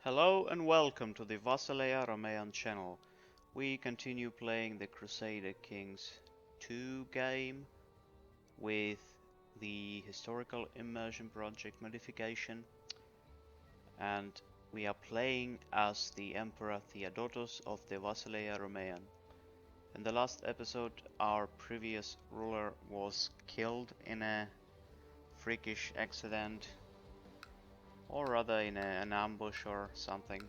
Hello and welcome to the Vasaleia Romaean channel. We continue playing the Crusader Kings 2 game with the historical immersion project modification, and we are playing as the Emperor Theodotos of the Vasaleia Romaean. In the last episode our previous ruler was killed in a freakish accident, or rather in an ambush or something,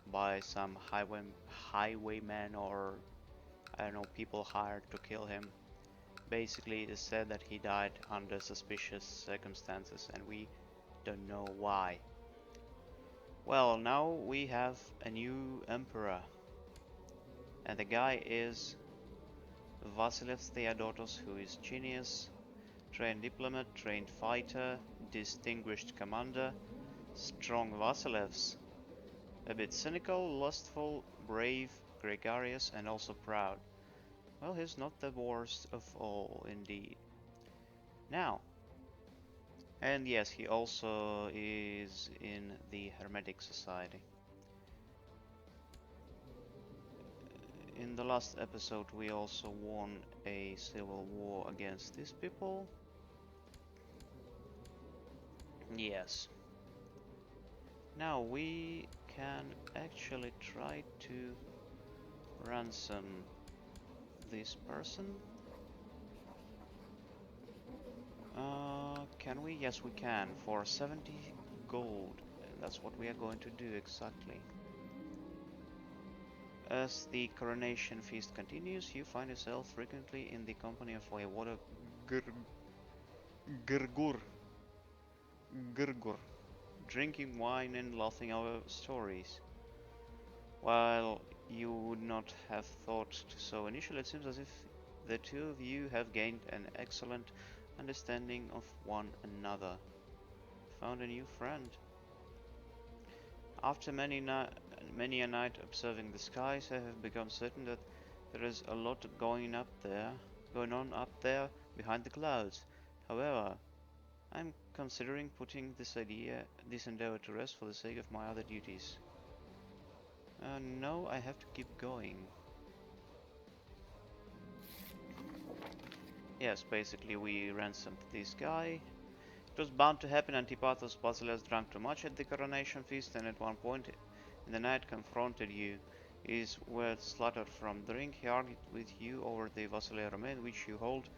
by some highwaymen, or I don't know, people hired to kill him. Basically, it is said that he died under suspicious circumstances and we don't know why. Well, now we have a new emperor, and the guy is Vasilius Theodotos, who is genius, trained diplomat, trained fighter, distinguished commander, strong Vasilevs, a bit cynical, lustful, brave, gregarious, and also proud. Well, he's not the worst of all, indeed. Now, and yes, he also is in the Hermetic Society. In the last episode we also won a civil war against these people. Yes. Now we can actually try to ransom this person. Can we? Yes, we can, for 70 gold. That's what we are going to do exactly. As the coronation feast continues, you find yourself frequently in the company of Voivode Grgur, drinking wine and laughing over stories. While you would not have thought so initially, it seems as if the two of you have gained an excellent understanding of one another. Found a new friend. After many a night observing the skies, I have become certain that there is a lot going on up there behind the clouds. However, I'm considering putting this endeavor to rest for the sake of my other duties. No, I have to keep going. Yes, basically we ransomed this guy. It was bound to happen. Naupaktos Basileus drank too much at the coronation feast, and at one point in the night confronted you. His words sluttered from drink. He argued with you over the Vasaleia Romaean, which you hold,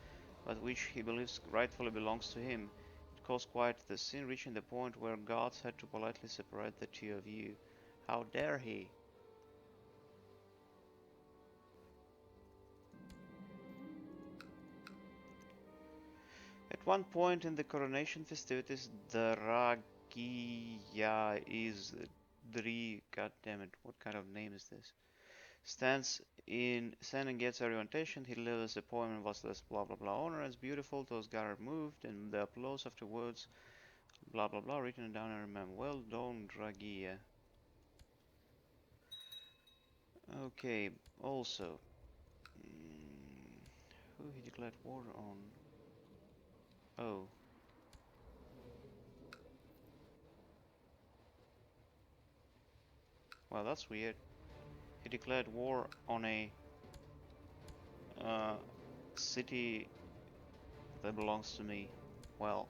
but which he believes rightfully belongs to him. It caused quite the scene, reaching the point where guards had to politely separate the two of you. How dare he? At one point in the coronation festivities, the Ragia is God damn it, what kind of name is this? Stands and gets everyone attention. He delivers a poem in Vasileus blah blah blah honor as beautiful. Those gathered moved, and the applause afterwards blah blah blah written down and remember. Well done, Dragia. Okay, also, who he declared war on? Oh. Well, that's weird. He declared war on a city that belongs to me. Well,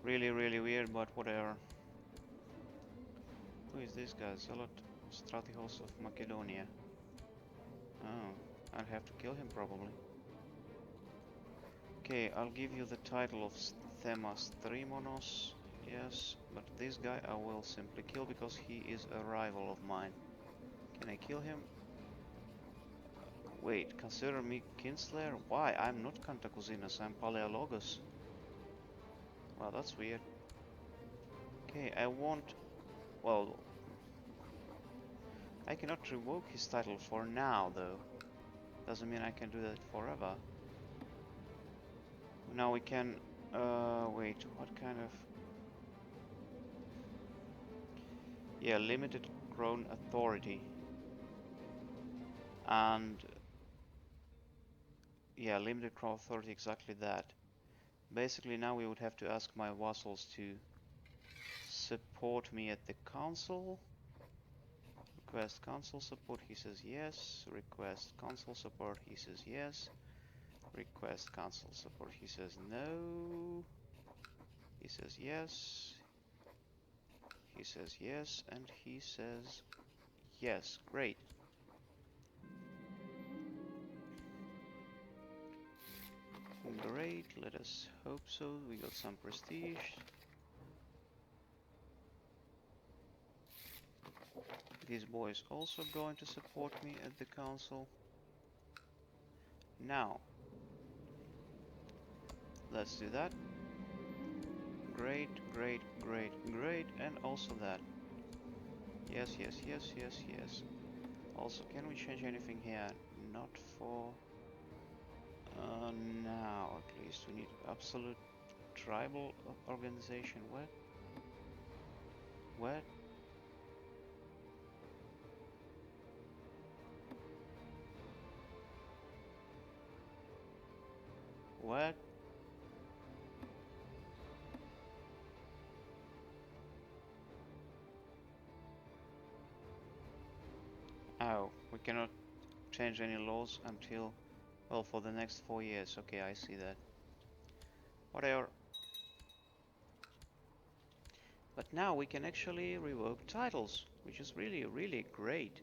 really weird, but whatever. Who is this guy? Zealot Stratihos of Macedonia. Oh, I'll have to kill him probably. Okay, I'll give you the title of Themas Trimonos. Yes, but this guy I will simply kill because he is a rival of mine. Can I kill him? Wait, consider me Kinslayer? Why? I'm not Cantacuzinas, I'm Palaiologos. Well, that's weird. Okay, I want... Well, I cannot revoke his title for now, though. Doesn't mean I can do that forever. Now we can... wait, what kind of... Yeah, limited crown authority. And... Yeah, limited crown authority, exactly that. Basically now we would have to ask my vassals to support me at the council. Request council support, he says yes. Request council support, he says yes. Request council support, he says no. He says yes. He says yes, and he says yes. Great. Great, let us hope so. We got some prestige. This boy is also going to support me at the council. Now, let's do that. Great, great, great, great, and also that. Yes, yes, yes, yes, yes. Also, can we change anything here? Not for now, at least. We need absolute tribal organization. What? What? What? Oh, we cannot change any laws until, well, for the next 4 years. Okay, I see that. Whatever. But now we can actually revoke titles, which is really, really great.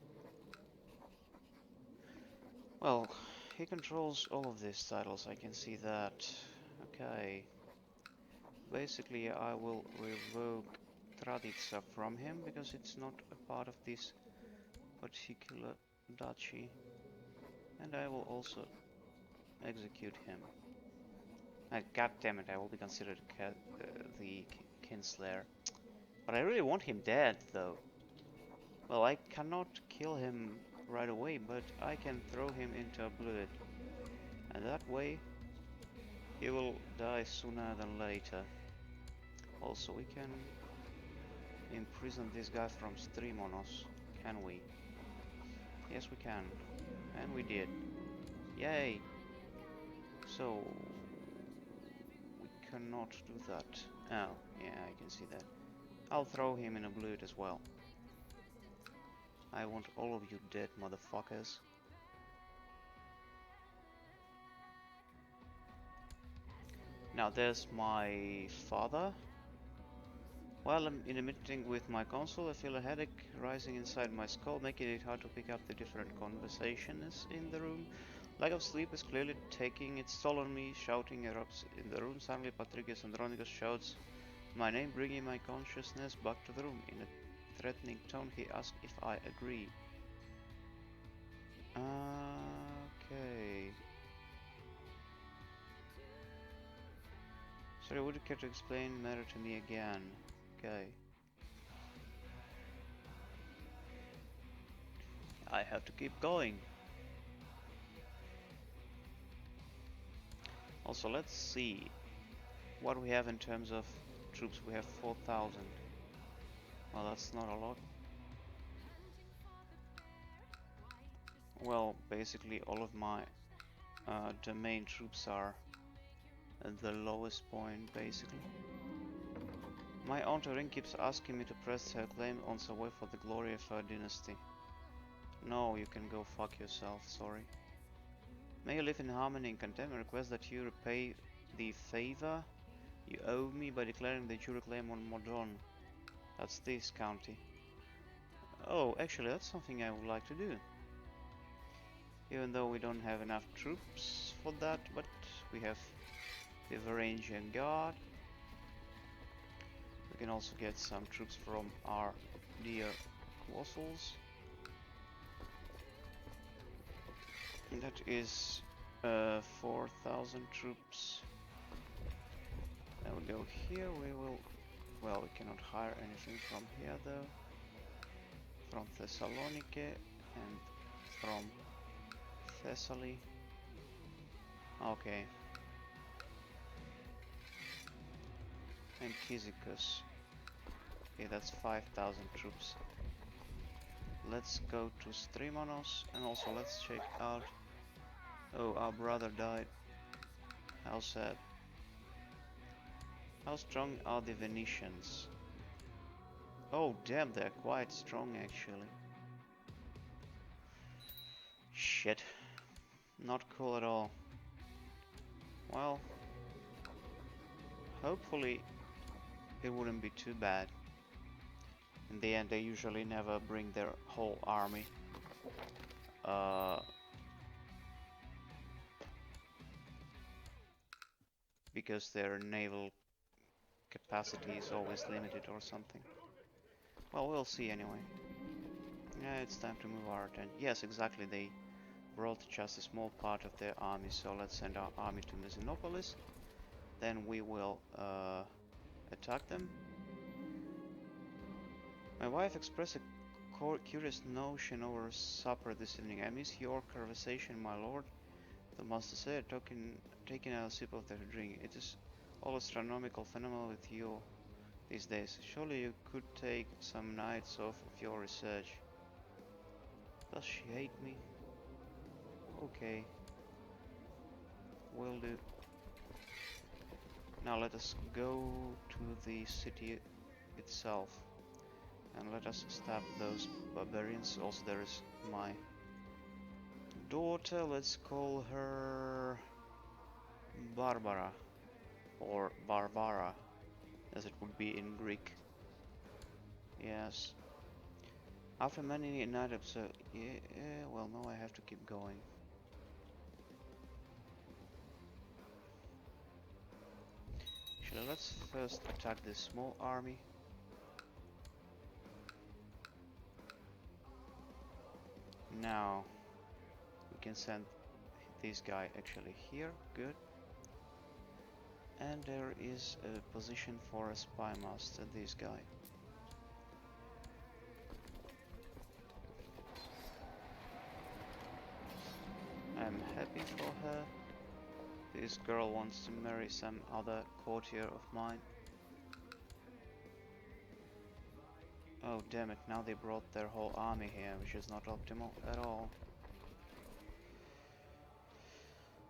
Well, he controls all of these titles, I can see that. Okay. Basically, I will revoke Tradica from him, because it's not a part of this particular duchy. And I will also execute him. God damn it, I will be considered the Kinslayer. But I really want him dead, though. Well, I cannot kill him right away, but I can throw him into oblivion. And that way, he will die sooner than later. Also, we can imprison this guy from Streamonos, can we? Yes, we can. And we did. Yay! So, we cannot do that. Oh, yeah, I can see that. I'll throw him in oblivion as well. I want all of you dead, motherfuckers. Now there's my father. While I'm in a meeting with my consul, I feel a headache rising inside my skull, making it hard to pick up the different conversations in the room. Lack of sleep is clearly taking its toll on me. Shouting erupts in the room. Suddenly Patricius Andronicus shouts my name, bringing my consciousness back to the room. In a threatening tone, he asks if I agree. Okay. Sorry, would you care to explain the matter to me again? Okay. I have to keep going. Also, let's see what we have in terms of troops. We have 4,000. Well, that's not a lot. Well, basically all of my domain troops are at the lowest point, basically. My aunt Ring keeps asking me to press her claim on Savoy for the glory of her dynasty. No, you can go fuck yourself, sorry. May you live in harmony and content. I request that you repay the favor you owe me by declaring the jury claim on Modron. That's this county. Oh, actually that's something I would like to do. Even though we don't have enough troops for that, but we have the Varangian Guard. We can also get some troops from our dear Colossals. And that is 4,000 troops. Then we go here, we will... Well, we cannot hire anything from here though. From Thessaloniki and from Thessaly. Okay. And Kyzikos. Okay, that's 5,000 troops. Let's go to Streamonos and also let's check out... Oh, our brother died. How sad. How strong are the Venetians? Oh damn, they're quite strong actually. Shit. Not cool at all. Well, hopefully it wouldn't be too bad. In the end, they usually never bring their whole army. Because their naval capacity is always limited or something. Well, we'll see anyway. Yeah, it's time to move our attention. Yes, exactly, they brought just a small part of their army, so let's send our army to Myzinopolis. Then we will attack them. My wife expressed a curious notion over supper this evening. I miss your conversation, my lord. The master said, taking a sip of the drink. It is all astronomical phenomenon with you these days. Surely you could take some nights off of your research. Does she hate me? Okay. Will do. Now let us go to the city itself. And let us stab those barbarians. Also there is my daughter. Let's call her Barbara. Or Barbara, as it would be in Greek. Yes. After many night episodes, well, no, I have to keep going. Actually, let's first attack this small army. Now, we can send this guy actually here, good. And there is a position for a spy master, this guy. I'm happy for her. This girl wants to marry some other courtier of mine. Oh damn it, now they brought their whole army here, which is not optimal at all.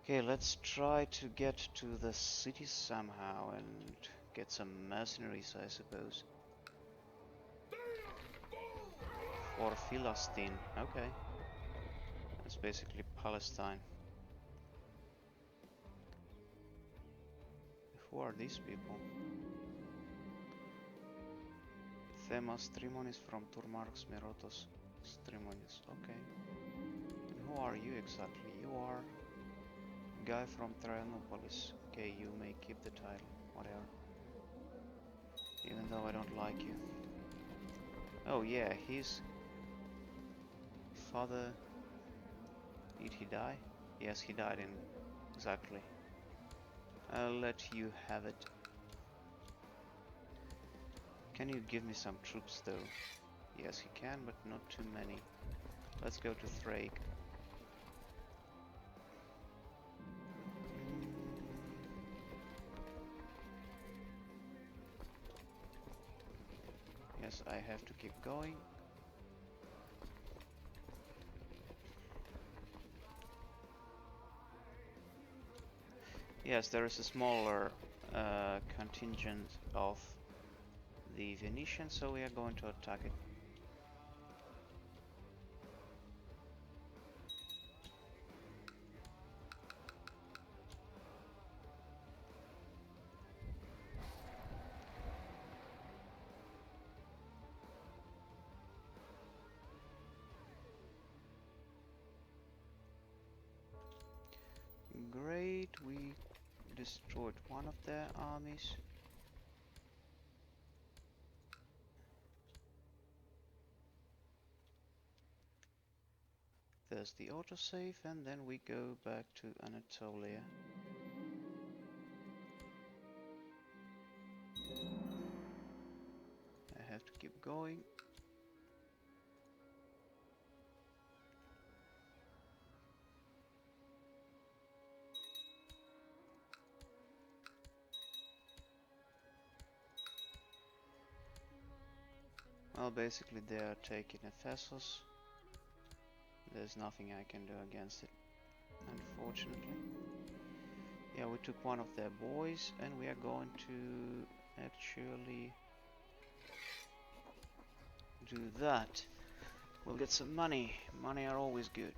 Okay, let's try to get to the city somehow and get some mercenaries, I suppose. For Philistine, okay. That's basically Palestine. Who are these people? Themas Trimonis from Turmarx Merotos Trimonis, okay. And who are you exactly? You are guy from Trianopolis. Okay, you may keep the title, whatever. Even though I don't like you. Oh yeah, his father... Did he die? Yes, he died in... exactly. I'll let you have it. Can you give me some troops though? Yes, he can, but not too many. Let's go to Thrake. Yes, I have to keep going. Yes, there is a smaller contingent of the Venetians, so we are going to attack it. Great, we destroyed one of their armies. There's the autosave, and then we go back to Anatolia. I have to keep going. Well, basically they are taking Ephesus. There's nothing I can do against it, unfortunately. Yeah, we took one of their boys, and we are going to actually do that. We'll get some money. Money are always good.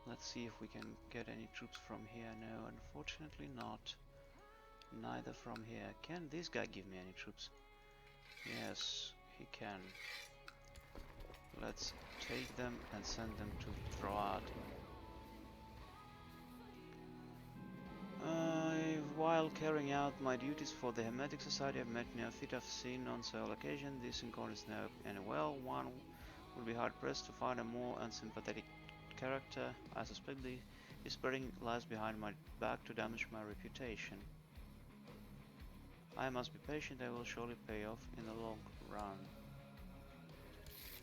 Let's see if we can get any troops from here. No, unfortunately not. Neither from here. Can this guy give me any troops? Yes, he can. Let's take them and send them to Troad. While carrying out my duties for the Hermetic Society, I've met neophyte I've seen on several occasions. This encounter is now and well. One would be hard pressed to find a more unsympathetic character. I suspect the spreading lies behind my back to damage my reputation. I must be patient. I will surely pay off in the long run.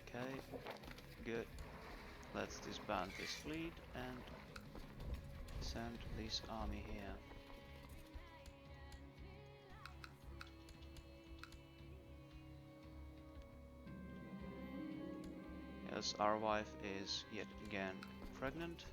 Okay, good. Let's disband this fleet and send this army here. Yes, our wife is yet again pregnant.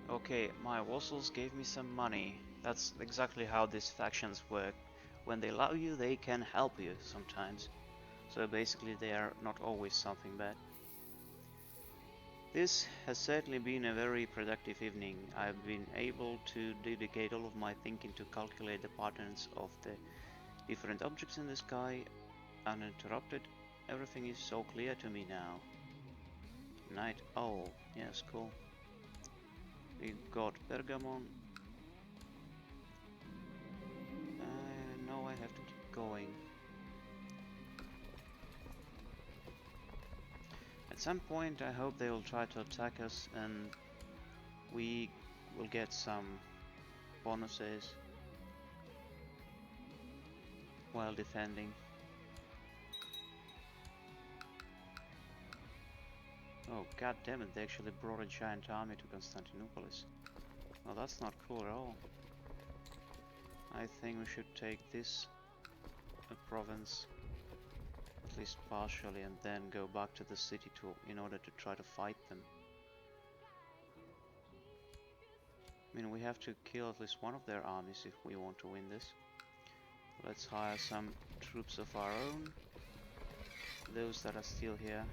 Okay, my vassals gave me some money. That's exactly how these factions work. When they love you, they can help you sometimes. So basically they are not always something bad. This has certainly been a very productive evening. I've been able to dedicate all of my thinking to calculate the patterns of the different objects in the sky uninterrupted. Everything is so clear to me now. Night Owl, yes, cool. We got Pergamon. Now I have to keep going. At some point I hope they will try to attack us and we will get some bonuses while defending. Oh god damn it, they actually brought a giant army to Constantinople. Well, that's not cool at all. I think we should take this province, at least partially, and then go back to the city in order to try to fight them. I mean, we have to kill at least one of their armies if we want to win this. Let's hire some troops of our own, those that are still here.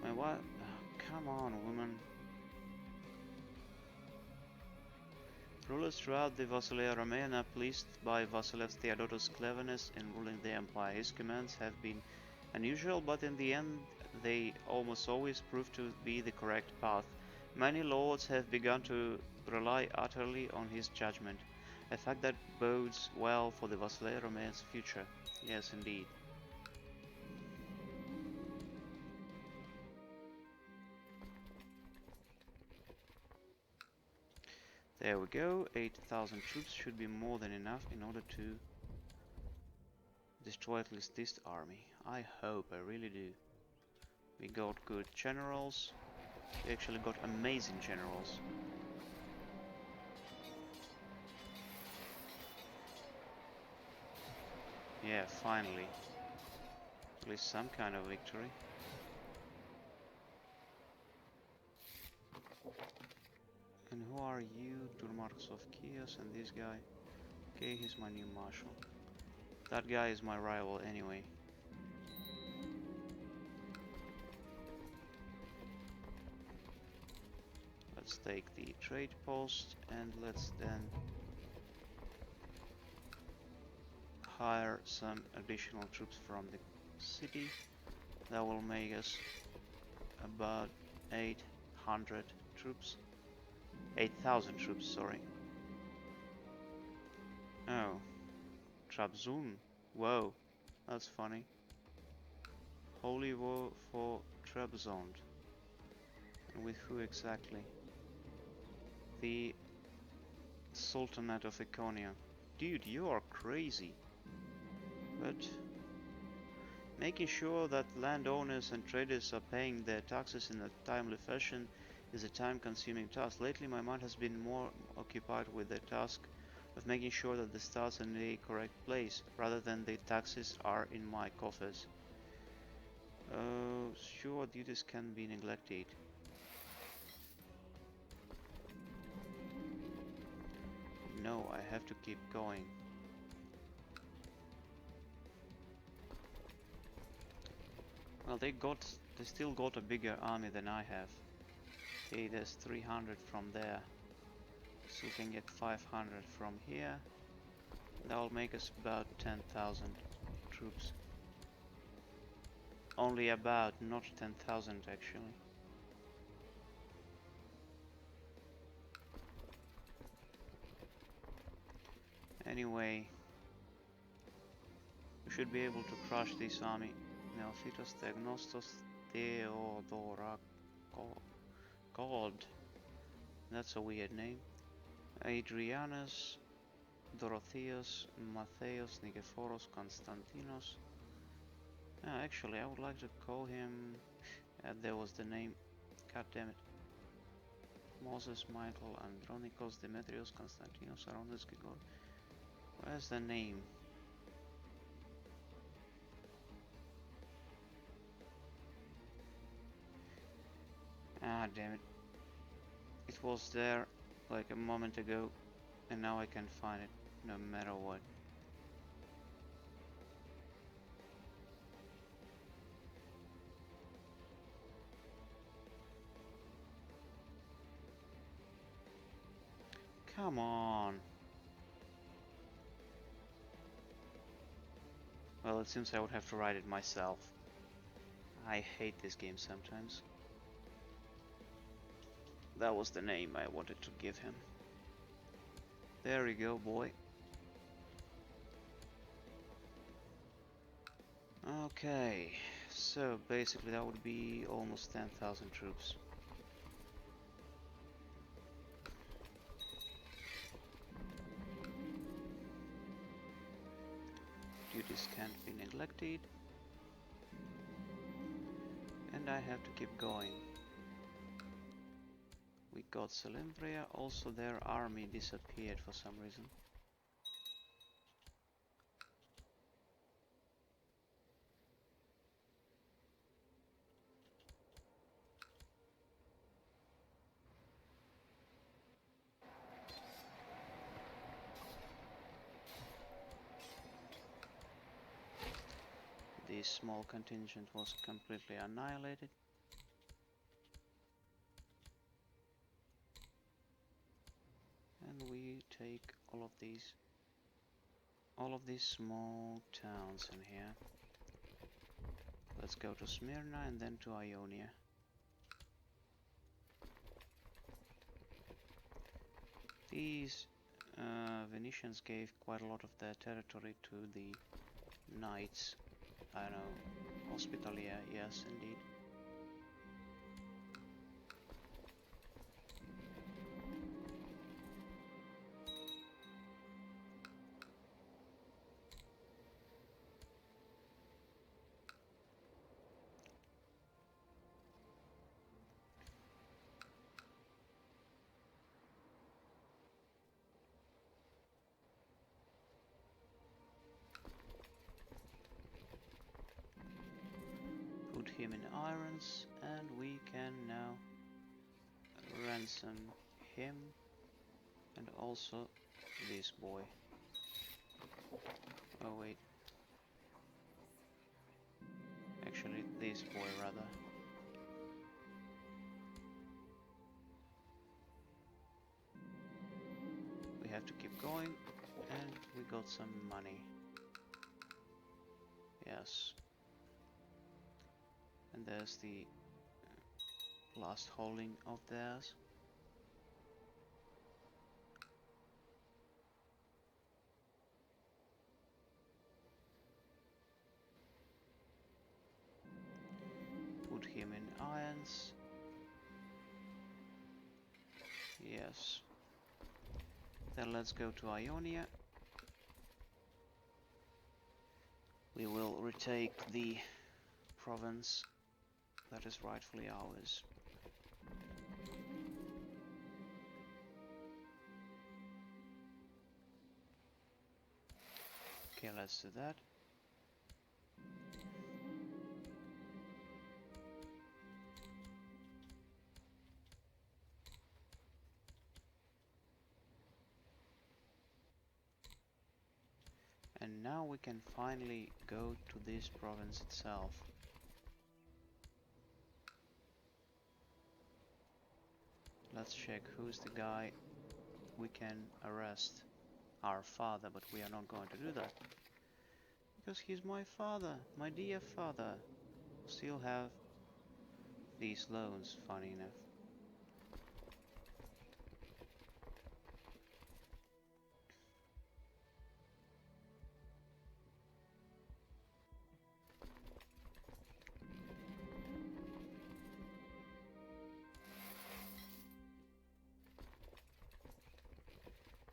My what? Oh, come on, woman. Rulers throughout the Vassalaia Romana are pleased by Vasilev's Theodotos' cleverness in ruling the empire. His commands have been unusual, but in the end they almost always prove to be the correct path. Many lords have begun to rely utterly on his judgment, a fact that bodes well for the Vassalaia Romana's future. Yes, indeed. There we go, 8,000 troops should be more than enough in order to destroy at least this army. I hope, I really do. We got good generals. We actually got amazing generals. Yeah, finally. At least some kind of victory. And who are you? Turmarchs of Chios and this guy. Okay, he's my new marshal. That guy is my rival anyway. Let's take the trade post and let's then hire some additional troops from the city. That will make us about 800 troops. 8,000 troops, sorry. Oh, Trabzon. Whoa, that's funny. Holy war for Trabzon. And with who exactly? The Sultanate of Ikonia. Dude, you are crazy. But making sure that landowners and traders are paying their taxes in a timely fashion is a time-consuming task. Lately my mind has been more occupied with the task of making sure that the stars are in the correct place, rather than the taxes are in my coffers. Sure, duties can be neglected. No, I have to keep going. Well, they still got a bigger army than I have. Okay, there's 300 from there. So we can get 500 from here. That'll make us about 10,000 troops. Only about, not 10,000 actually. Anyway, we should be able to crush this army. Neophytos, Theognostos, Theodora, God, that's a weird name. Adrianus, Dorotheus, Matthias, Nikephoros, Constantinos. Actually, I would like to call him. There was the name. God damn it. Moses, Michael, Andronikos, Demetrios, Constantinos, Arondas, Grigor. Where's the name? Ah, damn it. It was there like a moment ago, and now I can't find it, no matter what. Come on. Well, it seems I would have to write it myself. I hate this game sometimes. That was the name I wanted to give him. There we go, boy. Okay, so basically that would be almost 10,000 troops. Duties can't be neglected. And I have to keep going. We got Selymbria, also their army disappeared for some reason. This small contingent was completely annihilated. And we take all of these small towns in here. Let's go to Smyrna and then to Ionia. These Venetians gave quite a lot of their territory to the knights. I don't know, Hospitalia, yes indeed. Put him in irons, and we can now ransom him and also this boy. Oh wait, actually this boy rather. We have to keep going, and we got some money. Yes. And there's the last holding of theirs. Put him in irons. Yes. Then let's go to Ionia. We will retake the province that is rightfully ours. Okay, let's do that. now we can finally go to this province itself. Let's check who's the guy we can arrest. Our father, but we are not going to do that. Because he's my father, my dear father. Still have these loans, funny enough.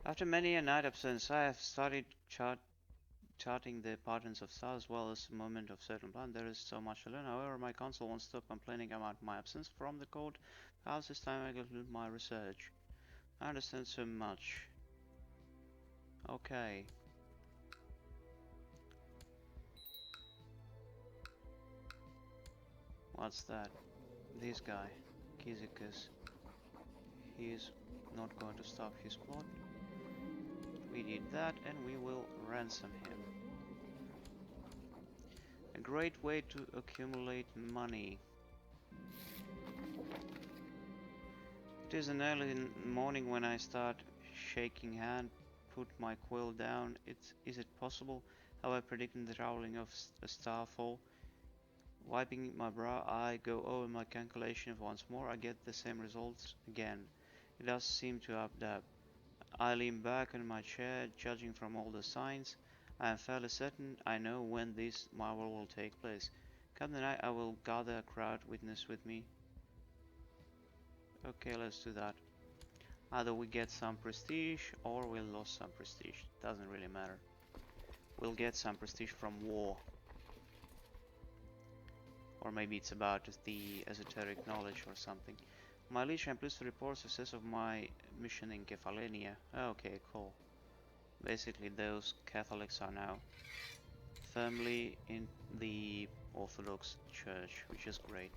After many a night absence, I have started charting the patterns of stars as well as the movement of certain planets. There is so much to learn. However, my council won't stop complaining about my absence from the court. Perhaps this time I conclude my research. I understand so much. Okay. What's that? This guy, Kyzicus. He is not going to stop his plot. We did that, and we will ransom him. A great way to accumulate money. It is an early morning when I start shaking hand, put my quill down. Is it possible? Have I predicted the traveling of a starfall? Wiping my brow, I go over my calculation once more. I get the same results again. It does seem to up. I lean back in my chair, judging from all the signs. I am fairly certain I know when this marvel will take place. Come the night, I will gather a crowd witness with me. Okay, let's do that. Either we get some prestige or we lost some prestige. Doesn't really matter. We'll get some prestige from war. Or maybe it's about the esoteric knowledge or something. My liege, I'm pleased to report success of my mission in Kephalenia. Okay, cool. Basically, those Catholics are now firmly in the Orthodox Church, which is great.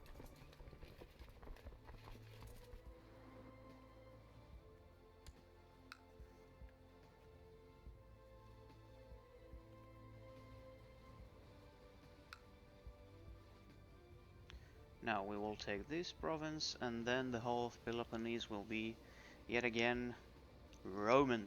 Now we will take this province, and then the whole of Peloponnese will be yet again Roman.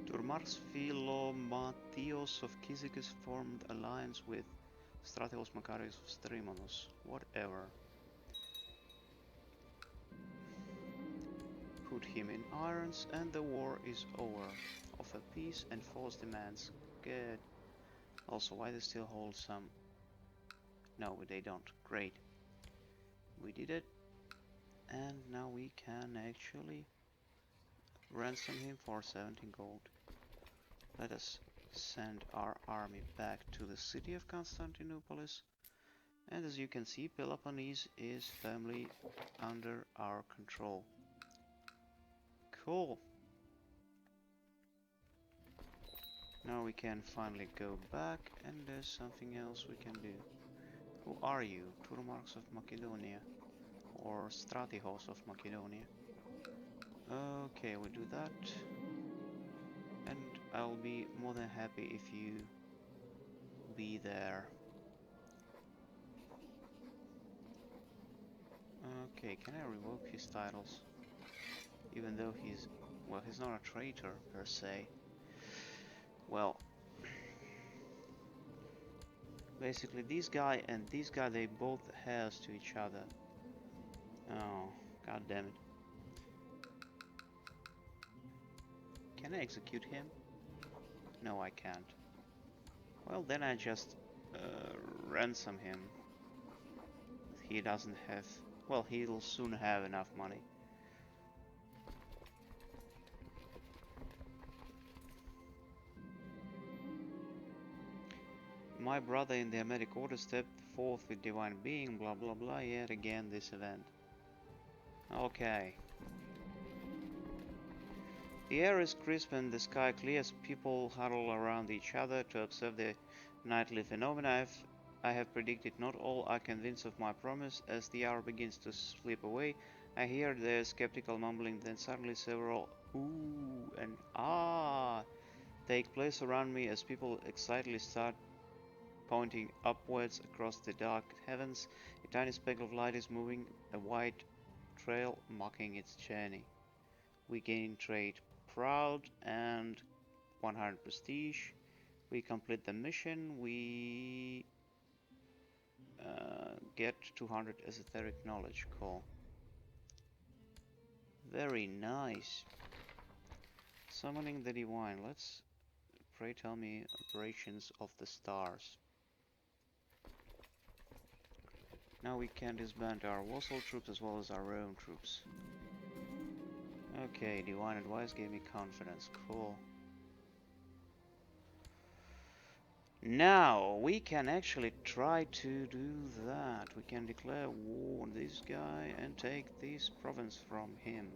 Turmar's Philomatios of Cyzicus formed alliance with Stratios Macarius of Stremonos. Whatever. Put him in irons and the war is over. Offer peace and force demands. Good. Also, why they still hold some? No, they don't. Great. We did it. And now we can actually ransom him for 17 gold. Let us send our army back to the city of Constantinople. And as you can see, Peloponnese is firmly under our control. Cool. Now we can finally go back, and there's something else we can do. Who are you? Turmarks of Macedonia, or Stratihos of Macedonia. Okay, we do that. And I'll be more than happy if you be there. Okay, can I revoke his titles? Even though he's not a traitor per se. Well, basically this guy and this guy, they both heirs to each other. Oh, god damn it. Can I execute him? No, I can't. Well, then I just ransom him. He doesn't have... Well, he'll soon have enough money. My brother in the Hermetic Order stepped forth with divine being, blah blah blah, yet again this event. Okay. The air is crisp and the sky clear as people huddle around each other to observe the nightly phenomena. I have predicted. Not all are convinced of my promise. As the hour begins to slip away, I hear their skeptical mumbling, then suddenly several ooh and ah take place around me as people excitedly start pointing upwards across the dark heavens. A tiny speck of light is moving, a white trail marking its journey. We gain trade proud and 100 prestige. We complete the mission. We get 200 esoteric knowledge. Cool. Very nice. Summoning the divine. Let's pray tell me operations of the stars. Now we can disband our vassal troops as well as our own troops. Okay, divine advice gave me confidence. Cool. Now we can actually try to do that. We can declare war on this guy and take this province from him.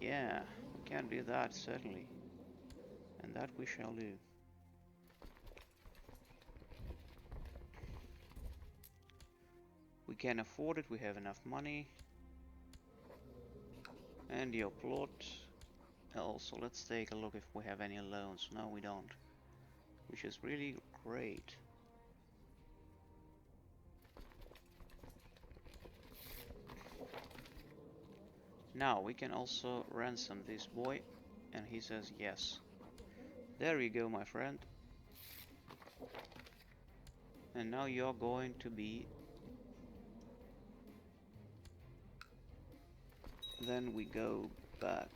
Yeah, we can do that certainly. And that we shall do. We can afford it, we have enough money. And your plot. Also, let's take a look if we have any loans. No, we don't. Which is really great. Now we can also ransom this boy, and he says yes. There you go, my friend. And now you're going to be... Then we go back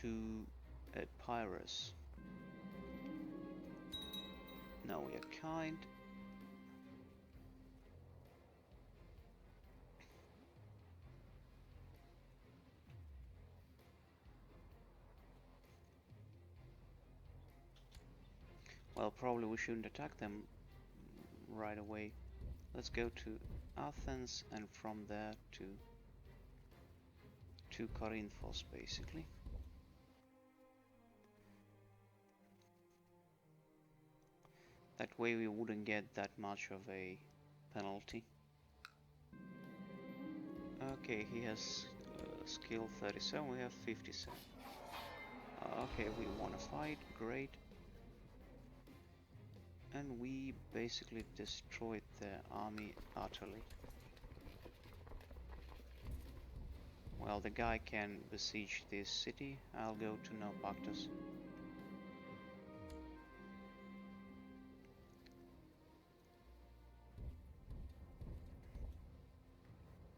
to Epirus. Now we are kind. Well, probably we shouldn't attack them right away. Let's go to Athens and from there to Corinthos, basically. That way we wouldn't get that much of a penalty. Okay, he has skill 37, we have 57. Okay, we want to fight, great. And we basically destroyed their army utterly. Well, the guy can besiege this city. I'll go to Naupaktos.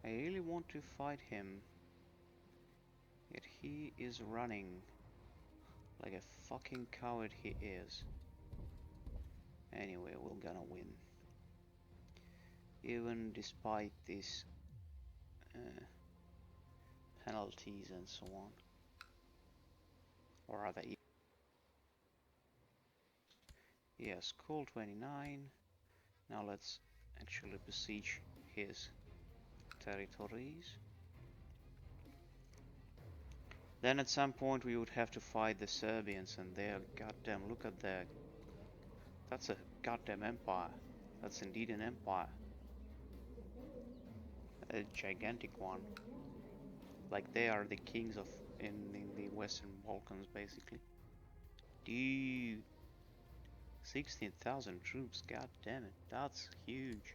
I really want to fight him, yet he is running like a fucking coward he is. Anyway, we're gonna win. Even despite these penalties and so on. Or rather, yes, cool 29. Now let's actually besiege his territories. Then at some point we would have to fight the Serbians, and they're goddamn, look at that. That's a goddamn empire. That's indeed an empire. A gigantic one. Like they are the kings of in the Western Balkans, basically. Dude, 16,000 troops. God damn it, that's huge.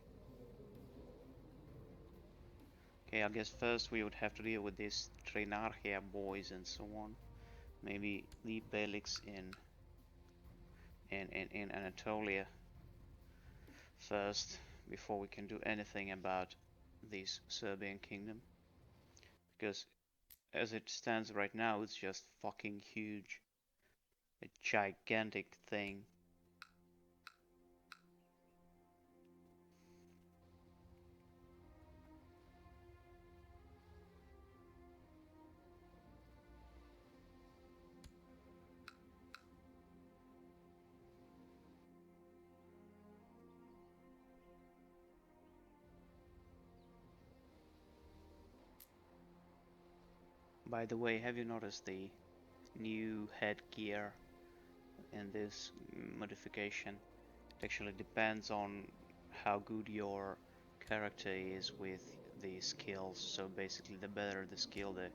Okay, I guess first we would have to deal with these Trinarchia boys and so on. Maybe the Belix in Anatolia first, before we can do anything about this Serbian kingdom. Because as it stands right now, it's just fucking huge. A gigantic thing. By the way, have you noticed the new headgear in this modification? It actually depends on how good your character is with the skills. So basically, the better the skill, the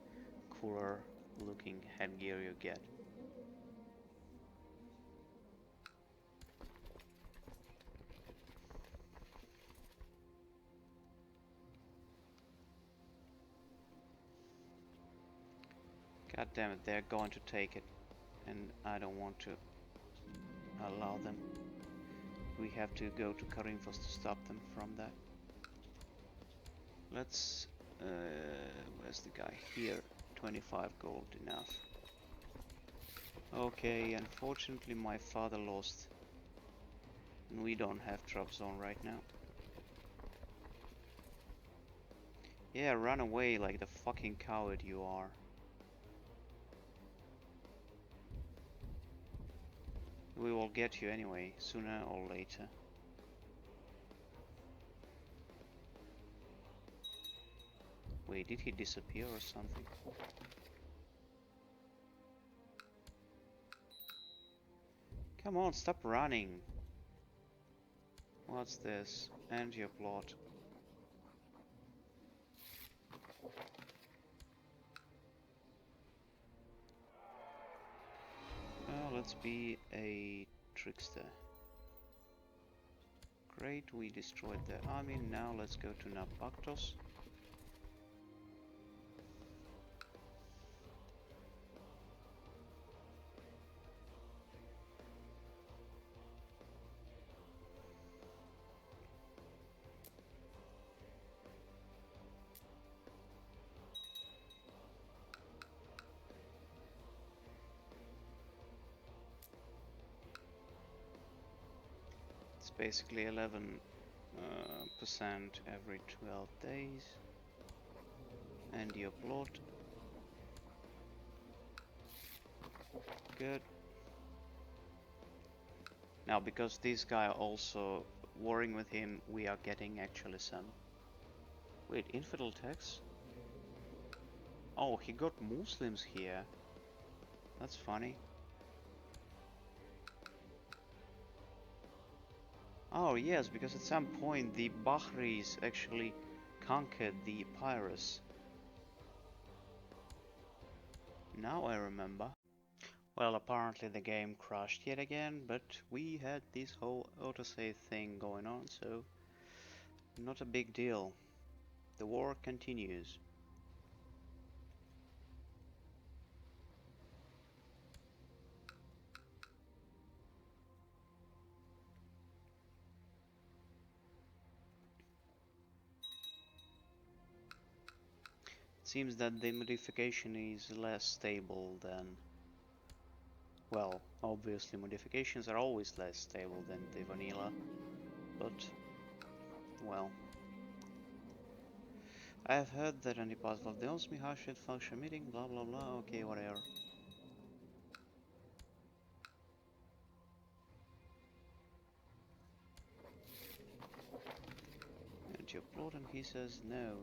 cooler looking headgear you get. God damn it, they're going to take it, and I don't want to allow them. We have to go to Corinthos to stop them from that. Let's... where's the guy? Here. 25 gold, enough. Okay, unfortunately my father lost. And we don't have drop zone right now. Yeah, run away like the fucking coward you are. We will get you anyway, sooner or later. Wait, did he disappear or something? Come on, stop running! What's this? End your plot. Well, let's be a trickster. Great, we destroyed the army. Now let's go to Naupaktos. It's basically 11% every 12 days. And your plot. Good. Now, because this guy also warring with him, we are getting actually some. Wait, infidel tax? Oh, he got Muslims here. That's funny. Oh yes, because at some point the Bahris actually conquered the Pirates. Now I remember. Well, apparently the game crashed yet again, but we had this whole autosave thing going on, so not a big deal. The war continues. Seems that the modification is less stable than... Well, obviously modifications are always less stable than the vanilla, but... well... I have heard that Antipas Valdeons Miha should function meeting, blah blah blah, okay, whatever. And you plot and he says no.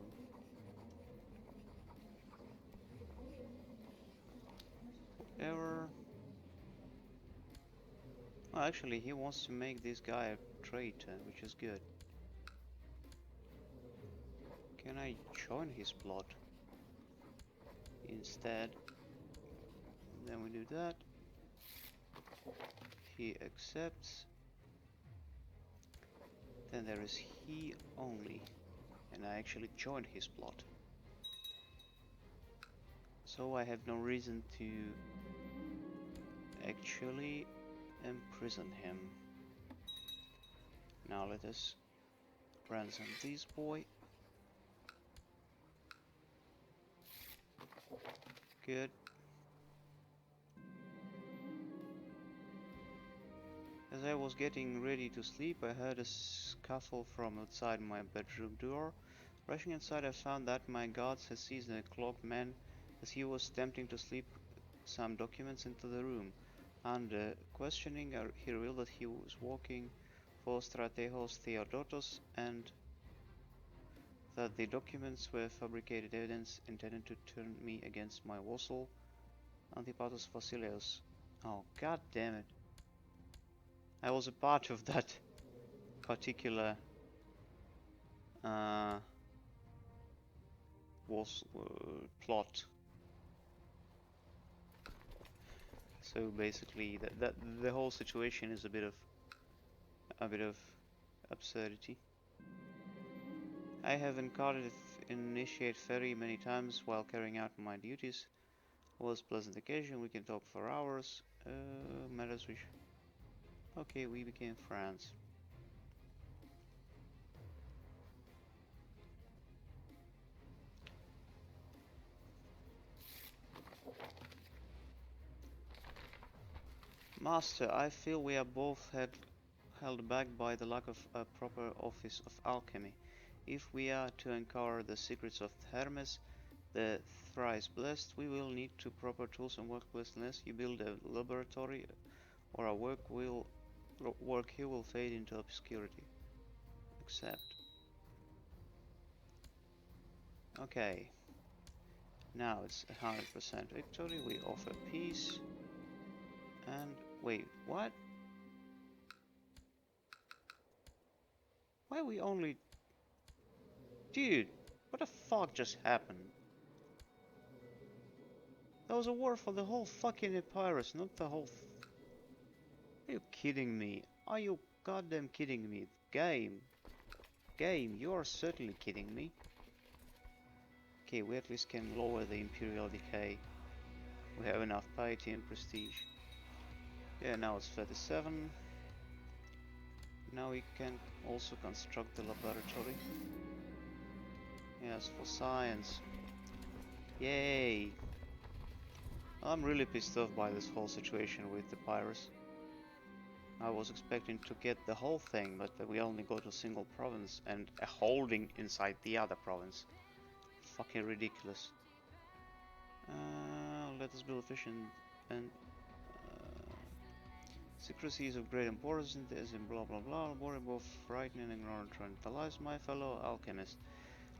Whatever. Well, actually, he wants to make this guy a traitor, which is good. Can I join his plot? Instead, then we do that. He accepts. Then there is he only, and I actually joined his plot. So I have no reason to actually imprison him. Now let us ransom this boy. Good. As I was getting ready to sleep, I heard a scuffle from outside my bedroom door. Rushing inside, I found that my guards had seized a cloaked man as he was attempting to slip some documents into the room. Under questioning, he revealed that he was working for Strategos Theodotos and that the documents were fabricated evidence intended to turn me against my vassal, Symbasileus. Oh, god damn it. I was a part of that particular plot. So basically, that the whole situation is a bit of absurdity. I have encountered initiate ferry many times while carrying out my duties. Was pleasant occasion. We can talk for hours. Matters which. Okay, we became friends. Master, I feel we are both held back by the lack of a proper office of alchemy. If we are to uncover the secrets of Hermes, the thrice blessed, we will need two proper tools and workplace. Unless you build a laboratory, or our work here will fade into obscurity. Accept. Okay. Now it's 100% victory. We offer peace. And wait, what? Why we only... Dude, what the fuck just happened? There was a war for the whole fucking Epirus, not the whole... Are you kidding me? Are you goddamn kidding me? Game, you are certainly kidding me. Okay, we at least can lower the Imperial decay. We have enough piety and prestige. Yeah, now it's 37. Now we can also construct the laboratory. Yes, for science. Yay! I'm really pissed off by this whole situation with the Pyrus. I was expecting to get the whole thing, but we only got a single province and a holding inside the other province. Fucking ridiculous. Let us build efficient and secrecy is of great importance in this and blah blah blah. Boring, both frightening and ignorant, tranquilize my fellow alchemist.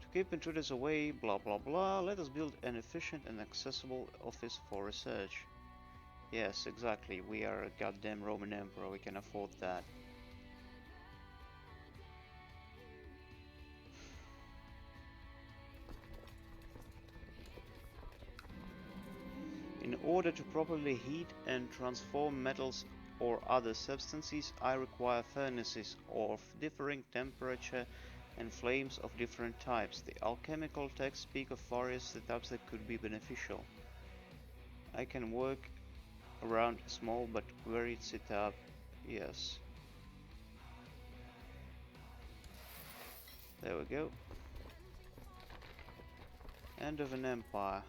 To keep intruders away, blah blah blah. Let us build an efficient and accessible office for research. Yes, exactly. We are a goddamn Roman Emperor. We can afford that. In order to properly heat and transform metals or other substances, I require furnaces of differing temperature and flames of different types. The alchemical texts speak of various setups that could be beneficial. I can work around a small but varied setup, yes. There we go. End of an empire.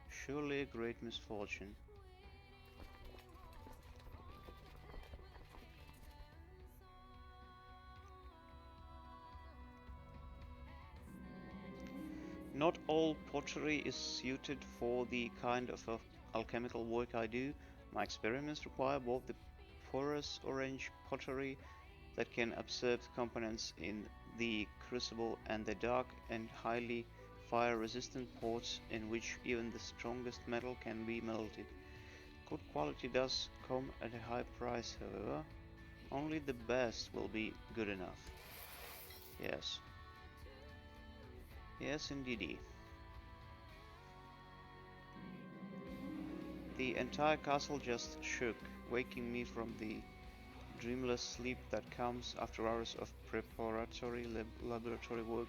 Surely a great misfortune. Not all pottery is suited for the kind of alchemical work I do. My experiments require both the porous orange pottery that can absorb components in the crucible and the dark and highly fire-resistant pots in which even the strongest metal can be melted. Good quality does come at a high price, however. Only the best will be good enough. Yes. Yes, indeedy. The entire castle just shook, waking me from the dreamless sleep that comes after hours of preparatory laboratory work.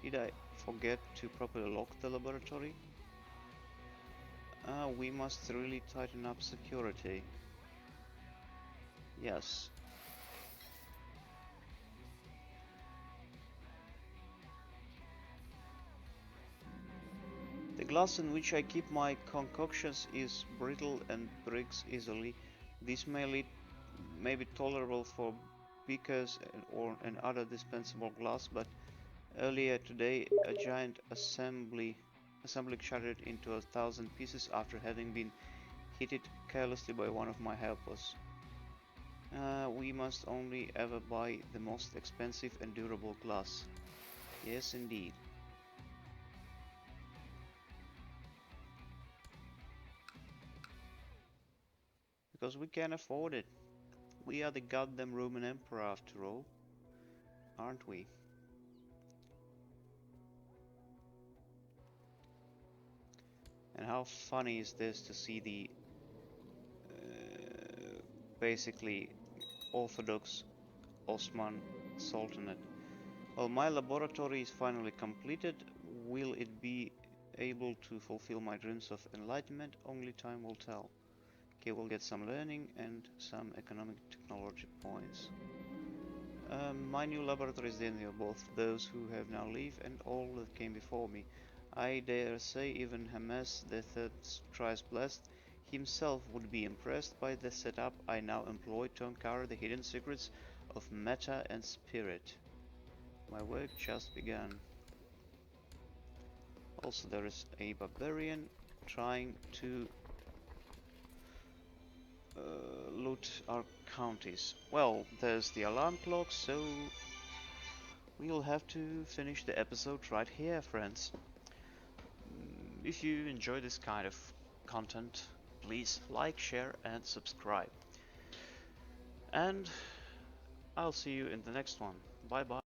Did I forget to properly lock the laboratory? We must really tighten up security. Yes. The glass in which I keep my concoctions is brittle and breaks easily. This may be tolerable for beakers and other dispensable glass, but earlier today a giant assembly shattered into 1,000 pieces after having been hit carelessly by one of my helpers. We must only ever buy the most expensive and durable glass. Yes, indeed. Because we can afford it. We are the goddamn Roman Emperor after all, aren't we? And how funny is this to see the basically Orthodox Osman Sultanate. Well, my laboratory is finally completed. Will it be able to fulfill my dreams of enlightenment? Only time will tell. Okay, we'll get some learning and some economic technology points. My new laboratory is the envy of both those who have now lived and all that came before me. I dare say even Hermes, the third thrice blessed, himself would be impressed by the setup I now employ to uncover the hidden secrets of matter and spirit. My work just began. Also, there is a barbarian trying to loot our counties. Well, there's the alarm clock, so we'll have to finish the episode right here, friends. If you enjoy this kind of content, please like, share, and subscribe. And I'll see you in the next one. Bye bye.